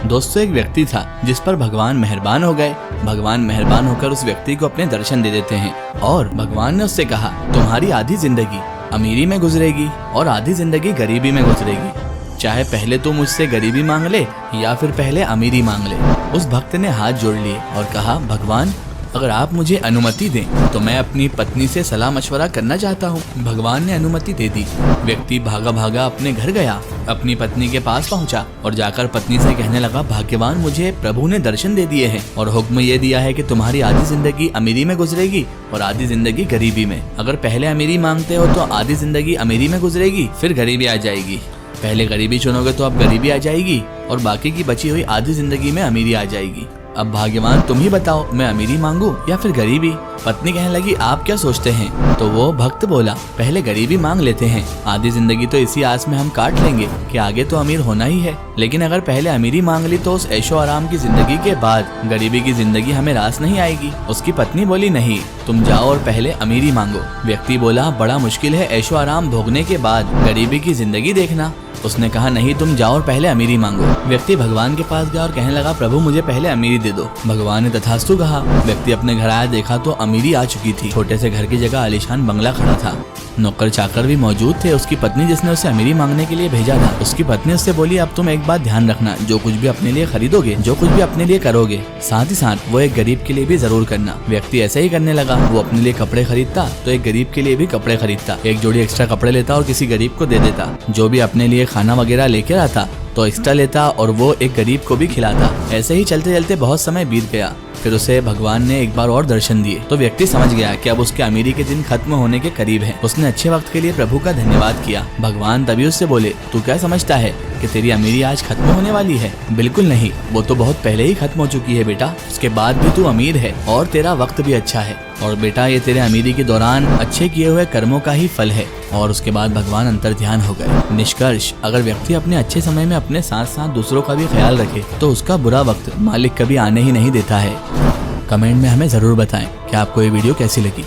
दोस्तों, एक व्यक्ति था जिस पर भगवान मेहरबान हो गए। भगवान मेहरबान होकर उस व्यक्ति को अपने दर्शन दे देते हैं और भगवान ने उससे कहा, तुम्हारी आधी जिंदगी अमीरी में गुजरेगी और आधी जिंदगी गरीबी में गुजरेगी। चाहे पहले तू मुझसे गरीबी मांग ले या फिर पहले अमीरी मांग ले। उस भक्त ने हाथ जोड़ लिए और कहा, भगवान अगर आप मुझे अनुमति दें तो मैं अपनी पत्नी से सलाह मशवरा करना चाहता हूँ। भगवान ने अनुमति दे दी। व्यक्ति भागा भागा अपने घर गया, अपनी पत्नी के पास पहुँचा और जाकर पत्नी से कहने लगा, भाग्यवान, मुझे प्रभु ने दर्शन दे दिए हैं और हुक्म ये दिया है कि तुम्हारी आधी जिंदगी अमीरी में गुजरेगी और आधी जिंदगी गरीबी में। अगर पहले अमीरी मांगते हो तो आधी जिंदगी अमीरी में गुजरेगी, फिर गरीबी आ जाएगी। पहले गरीबी चुनोगे तो अब गरीबी आ जाएगी और बाकी की बची हुई आधी जिंदगी में अमीरी आ जाएगी। अब भाग्यवान तुम ही बताओ, मैं अमीरी मांगू या फिर गरीबी। पत्नी कहने लगी, आप क्या सोचते हैं? तो वो भक्त बोला, पहले गरीबी मांग लेते हैं, आधी जिंदगी तो इसी आस में हम काट लेंगे कि आगे तो अमीर होना ही है। लेकिन अगर पहले अमीरी मांग ली तो उस ऐशो आराम की जिंदगी के बाद गरीबी की जिंदगी हमें रास नहीं आएगी। उसकी पत्नी बोली, नहीं, तुम जाओ और पहले अमीरी मांगो। व्यक्ति बोला, बड़ा मुश्किल है ऐशो आराम भोगने के बाद गरीबी की जिंदगी देखना। उसने कहा, नहीं, तुम जाओ और पहले अमीरी मांगो। व्यक्ति भगवान के पास गया और कहने लगा, प्रभु मुझे पहले अमीरी दे दो। भगवान ने तथास्तु कहा। व्यक्ति अपने घर आया, देखा तो अमीरी आ चुकी थी। छोटे से घर की जगह आलीशान बंगला खड़ा था। नौकर चाकर भी मौजूद थे। उसकी पत्नी जिसने उसे अमीरी मांगने के लिए भेजा था, उसकी पत्नी उससे बोली, अब तुम एक बात ध्यान रखना, जो कुछ भी अपने लिए खरीदोगे, जो कुछ भी अपने लिए करोगे, साथ ही साथ वो एक गरीब के लिए भी जरूर करना। व्यक्ति ऐसे ही करने लगा। वो अपने लिए कपड़े खरीदता तो एक गरीब के लिए भी कपड़े खरीदता, एक जोड़ी एक्स्ट्रा कपड़े लेता और किसी गरीब को दे देता। जो भी अपने लिए खाना वगैरह लेकर आता तो एक्स्ट्रा लेता और वो एक गरीब को भी खिलाता। ऐसे ही चलते चलते बहुत समय बीत गया। फिर उसे भगवान ने एक बार और दर्शन दिए तो व्यक्ति समझ गया कि अब उसके अमीरी के दिन खत्म होने के करीब है। उसने अच्छे वक्त के लिए प्रभु का धन्यवाद किया। भगवान तभी उससे बोले, तू क्या समझता है कि तेरी अमीरी आज खत्म होने वाली है? बिल्कुल नहीं, वो तो बहुत पहले ही खत्म हो चुकी है बेटा। उसके बाद भी तू अमीर है और तेरा वक्त भी अच्छा है। और बेटा, ये तेरे अमीरी के दौरान अच्छे किए हुए कर्मों का ही फल है। और उसके बाद भगवान अंतर ध्यान हो गए। निष्कर्ष, अगर व्यक्ति अपने अच्छे समय में अपने साथ साथ दूसरों का भी ख्याल रखे तो उसका बुरा वक्त मालिक कभी आने ही नहीं देता है। कमेंट में हमें जरूर बताएं कि आपको ये वीडियो कैसी लगी।